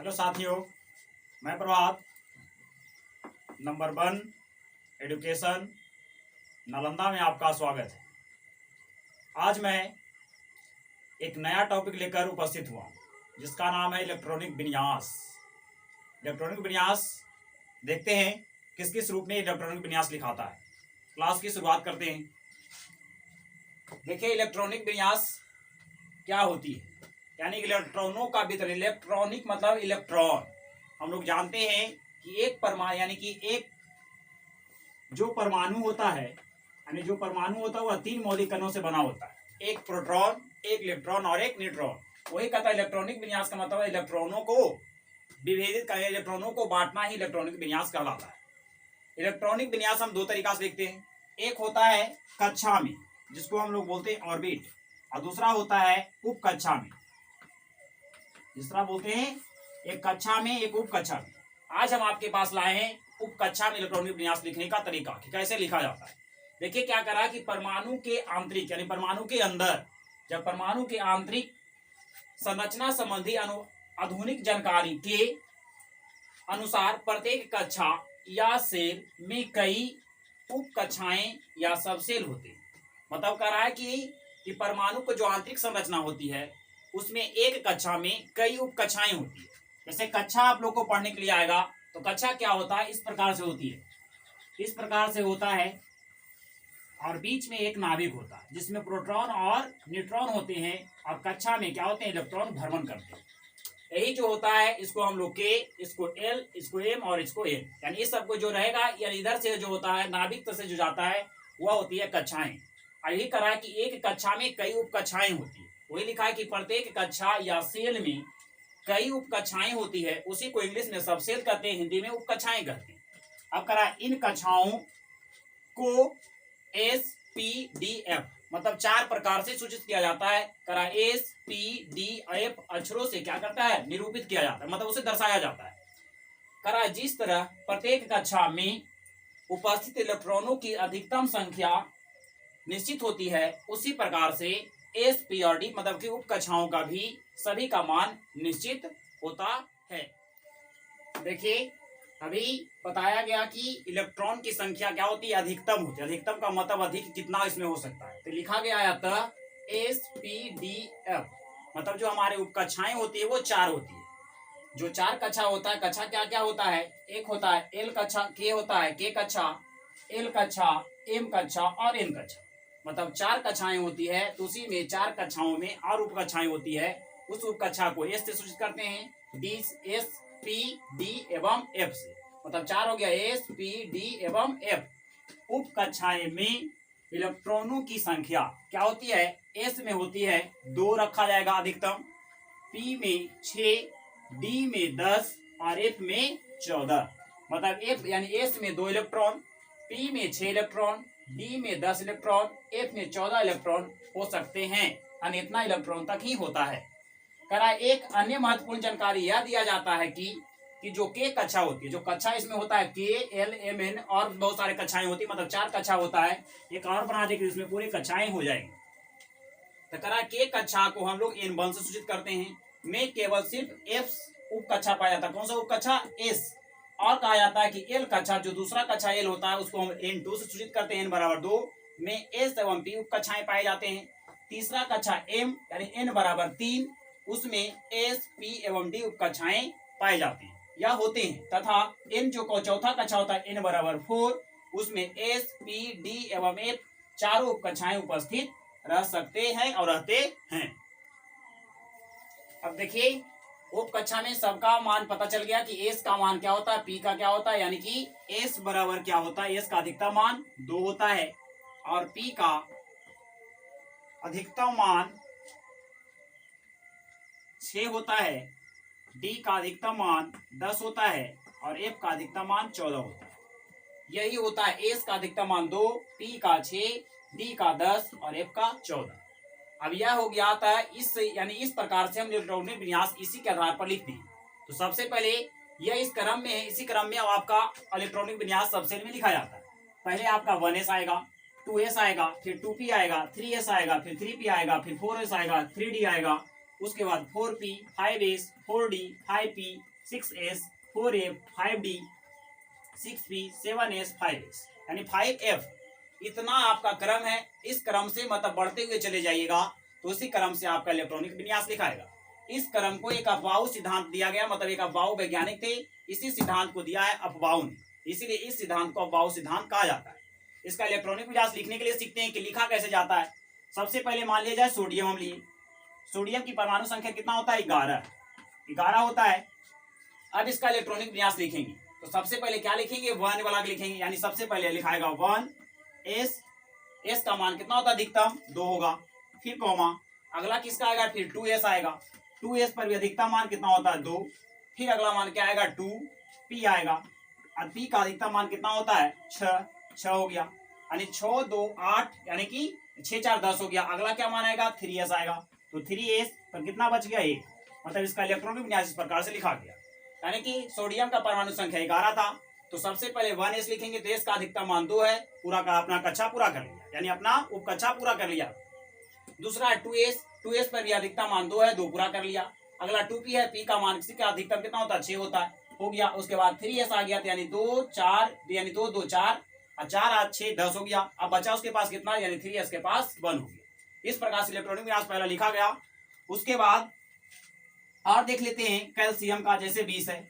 Hello साथियों, मैं प्रभात। Number 1 education Nalanda में आपका स्वागत है। आज मैं एक नया टॉपिक लेकर उपस्थित हुआ हूँ जिसका नाम है इलेक्ट्रॉनिक विन्यास। इलेक्ट्रॉनिक विन्यास देखते हैं किस किस रूप में इलेक्ट्रॉनिक विन्यास लिखाता है। क्लास की शुरुआत करते हैं। देखिए, इलेक्ट्रॉनिक विन्यास क्या होती है, यानी इलेक्ट्रॉनों का वितरण। इलेक्ट्रॉनिक मतलब इलेक्ट्रॉन। हम लोग जानते हैं कि एक परमाणु यानी कि एक जो परमाणु होता है, यानी जो परमाणु होता है वह 3 मौलिक कणों से बना होता है, एक प्रोटॉन, एक इलेक्ट्रॉन और एक न्यूट्रॉन। वही कहता है इलेक्ट्रॉनिक विन्यास का मतलब है इलेक्ट्रॉनों को विभेदित करना, इलेक्ट्रॉनों को बांटना ही इलेक्ट्रॉनिक विन्यास कहलाता है। इलेक्ट्रॉनिक विन्यास हम 2 तरीका से देखते हैं। एक होता है कक्षा में, जिसको हम लोग बोलते हैं ऑर्बिट, और दूसरा होता है उप कक्षा में, जिसका बोलते हैं एक कक्षा में एक उप कक्षा में। आज हम आपके पास लाए हैं उप कक्षा में इलेक्ट्रॉनिक विन्यास लिखने का तरीका कि कैसे लिखा जाता है। देखिए क्या करा कि परमाणु के आंतरिक यानी परमाणु के अंदर, जब परमाणु के आंतरिक संरचना संबंधी आधुनिक जानकारी के अनुसार प्रत्येक कक्षा या सेल में कई उप कक्षाएं या सब सेल होते हैं। मतलब कह रहा है कि परमाणु को जो आंतरिक संरचना होती है उसमें एक कक्षा में कई उप कक्षाएं होती है। जैसे कक्षा आप लोग को पढ़ने के लिए आएगा तो कक्षा क्या होता है, इस प्रकार से होती है, इस प्रकार से होता है, और बीच में एक नाभिक होता है जिसमें प्रोटॉन और न्यूट्रॉन होते हैं, और कक्षा में क्या होते हैं, इलेक्ट्रॉन भ्रमण करते हैं। यही जो होता है इसको हम लोग के, इसको एल, इसको एम और इसको एन, यानी इस सबको जो रहेगा, यानी इधर से जो होता है नाभिक से जो जाता है वह होती है कक्षाएं। और यही करा है कि एक कक्षा में कई उप कक्षाएं होती है। वही लिखा है कि प्रत्येक कक्षा या सेल में कई उप कक्षाएं होती है। उसी को इंग्लिश में सब सेल कहते हैं, हिंदी में उप कक्षाएं कहते हैं। अब करा इन कक्षाओं को एस पी डी एफ मतलब 4 प्रकार से सूचित किया जाता है। करा एस पी डी एफ अक्षरों से क्या करता है, निरूपित किया जाता है, मतलब उसे दर्शाया जाता है। करा जिस तरह प्रत्येक कक्षा में उपस्थित इलेक्ट्रॉनों की अधिकतम संख्या निश्चित होती है, उसी प्रकार से एस पी और डी मतलब कि उप कक्षाओं का भी सभी का मान निश्चित होता है। देखिए, अभी बताया गया कि इलेक्ट्रॉन की संख्या क्या होती है, अधिकतम होती है। अधिकतम का मतलब अधिक कितना इसमें हो सकता है, तो लिखा गया है एस पी डी एफ मतलब जो हमारे उप कक्षाएं होती है वो 4 होती है। जो 4 कक्षा होता है, कक्षा क्या क्या होता है, एक होता है एल कक्षा, के होता है के कक्षा, एल कक्षा, एम कक्षा और एन कक्षा, मतलब 4 कक्षाएं होती है। तो उसी में 4 कक्षाओं में और उप कक्षाएं होती है। उस उप कक्षा को एस से सूचित करते हैं, डी, एस पी डी एवं एफ से, मतलब 4 हो गया, एस पी डी एवं एफ। उप कक्षाएं में इलेक्ट्रॉनों की संख्या क्या होती है, एस में होती है 2 रखा जाएगा अधिकतम, पी में 6, डी में 10 और एफ में 14। मतलब एफ यानी एस में 2 इलेक्ट्रॉन, पी में 6 इलेक्ट्रॉन, डी में 10 इलेक्ट्रॉन, एफ में 14 इलेक्ट्रॉन हो सकते हैं, यानी इतना इलेक्ट्रॉन तक ही होता है। करा एक अन्य महत्वपूर्ण जानकारी यह दिया जाता है कि जो के कक्षा होती है, जो कक्षा इसमें होता है के, एल, एम, एन और बहुत सारे कक्षाएं होती है, मतलब 4 कक्षा होता है। एक और बना दे कि इसमें पूरी कक्षाएं हो जाएंगी। तो करा के कक्षा को हम लोग N1 से सूचित करते हैं। में केवल सिर्फ एफ उप कक्षा पाया जाता है। कौन सा उप कक्षा, एस। और कहा जाता है कि एल कक्षा, जो दूसरा कक्षा एल होता है, उसको हम N2 से सूचित करते हैं। N बराबर 2 में एस एवं पी उप कक्षाएं पाए जाते हैं। तीसरा कक्षा एम यानी N बराबर 3, उसमें एस, पी एवं डी उप कक्षाएं पाए जाते हैं या होते हैं। तथा एन जो चौथा कक्षा होता है N बराबर 4, उसमें एस, पी, डी एवं एफ चारों उप कक्षाएं उपस्थित रह सकते हैं और रहते हैं। अब देखिए, उप कक्षा में सबका मान पता चल गया कि एस का मान क्या होता है, पी का क्या होता है, यानी कि एस बराबर क्या होता है, एस का अधिकतम मान 2 होता है और पी का अधिकतम मान 6 होता है, डी का अधिकतम मान 10 होता है और एफ का अधिकतम मान 14 होता है। यही होता है एस का अधिकतम मान 2, पी का 6, डी का 10 और एफ का 14। अब यह हो गया था इस यानी इस प्रकार से हम इलेक्ट्रॉनिक विन्यास इसी के आधार पर लिखते हैं। तो सबसे पहले यह इस क्रम में है, इसी क्रम में अब आपका इलेक्ट्रॉनिक विन्यास सब सेल में लिखा जाता है। पहले आपका 1s आएगा, 2s आएगा, फिर 2p आएगा, 3s आएगा, फिर 3p आएगा, फिर 4s आएगा, 3d आएगा, उसके बाद 4p, 5s, 4d, 5p, 6s 4f 5d 6p 7s 5s यानी 5f। इतना आपका क्रम है। इस क्रम से मतलब बढ़ते हुए चले जाइएगा तो उसी क्रम से आपका इलेक्ट्रॉनिक विन्यास लिखाएगा। इस क्रम को एक अफबाऊ सिद्धांत दिया गया, मतलब एक अफबाऊ वैज्ञानिक थे, इसी सिद्धांत को दिया है अफबाऊ ने, इसीलिए इस सिद्धांत को अफबाऊ सिद्धांत कहा जाता है। इसका इलेक्ट्रॉनिक विन्यास लिखने के लिए सीखते हैं कि लिखा कैसे जाता है। सबसे पहले मान लिया जाए सोडियम हम लिए, सोडियम की परमाणु संख्या कितना होता है 11 होता है। अब इसका इलेक्ट्रॉनिक विन्यास लिखेंगे तो सबसे पहले क्या लिखेंगे 1 वाला लिखेंगे, यानी सबसे पहले लिखाएगा 1s, s का मान कितना होता है अधिकतम 2 होगा, फिर कॉमा, अगला किसका आएगा फिर 2s आएगा, 2s पर भी अधिकतम मान कितना होता है 2, फिर अगला मान क्या आएगा 2p आएगा, और p का अधिकतम मान कितना होता है 6 हो गया, यानी 6 2 8 यानी कि 6 4 10 हो गया। अगला क्या मान आएगा 3s आएगा, तो 3s पर कितना बच गया 1, मतलब इसका इलेक्ट्रॉनिक विन्यास इस प्रकार से लिखा गया। यानी कि सोडियम का परमाणु संख्या 11 था, तो सबसे पहले 1s लिखेंगे तो s का अधिकतम मान 2 है, पूरा का अपना कक्षा पूरा कर लिया, यानी अपना उप कक्षा पूरा कर लिया। दूसरा 2s पर भी अधिकतम मान 2 है, 2 पूरा कर लिया। अगला 2p है, p का मान का अधिकतम कितना होता है 6 होता है, हो गया। उसके बाद 3s आ गया, यानी 2 4 यानी 2 2 4 और 4 8 6 10 हो गया। अब बचा उसके पास कितना, यानी 3s के पास 1 हो गया। इस प्रकार से इलेक्ट्रॉनिक विन्यास पहला लिखा गया। उसके बाद और देख लेते हैं कैल्शियम का, जैसे 20 है,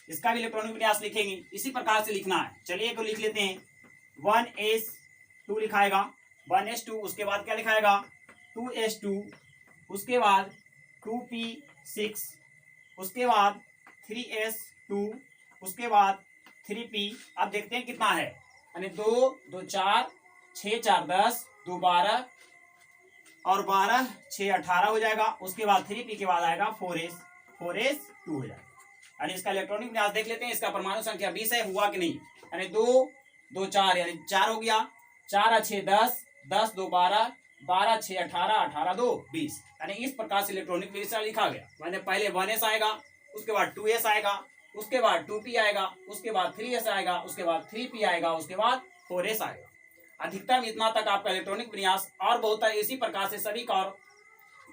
इसका भी इलेक्ट्रॉनिक विन्यास लिखेंगे, इसी प्रकार से लिखना है। चलिए को लिख लेते हैं 1s2 लिखाएगा, 1s2, उसके बाद क्या लिखाएगा 2s2, उसके बाद 2p6, उसके बाद 3s2, उसके बाद 3p। अब देखते हैं कितना है, यानी 2 2 4 6 4 10 2 12 और 12 6 18 हो जाएगा। उसके बाद 3p के बाद आएगा 4s2 हो जाएगा। यानी इसका इलेक्ट्रॉनिक विन्यास देख लेते हैं। इसका परमाणु संख्या 20 है, हुआ कि नहीं, यानी 2 2 4 यानी 4 हो गया, 4 6 10 10 2 12 12 6 18 18 2 20। यानी इस प्रकार से इलेक्ट्रॉनिक विन्यास लिखा गया। मैंने पहले 1s आएगा, उसके बाद 2s आएगा, उसके बाद 2p आएगा, उसके बाद 3s आएगा, उसके बाद 3p आएगा, उसके बाद 4s आएगा। अधिकतम इतना तक आपका इलेक्ट्रॉनिक विन्यास, और बहुत है इसी प्रकार से सभी का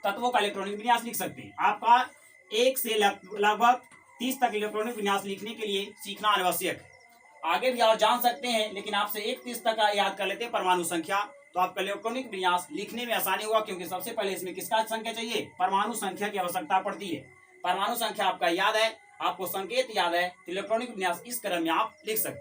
तत्वों का इलेक्ट्रॉनिक विन्यास लिख सकते हैं। आपका 1 से लगभग 30 तक इलेक्ट्रॉनिक विन्यास लिखने के लिए सीखना आवश्यक है। आगे भी आप जान सकते हैं, लेकिन आपसे 1 30 तक याद कर लेते हैं परमाणु संख्या, तो आपका इलेक्ट्रॉनिक विन्यास लिखने में आसानी होगा, क्योंकि सबसे पहले इसमें किसका संख्या चाहिए, परमाणु संख्या की आवश्यकता पड़ती है। परमाणु संख्या आपका याद है, आपको संकेत याद है, तो इलेक्ट्रॉनिक विन्यास इस क्रम में आप लिख सकते हैं।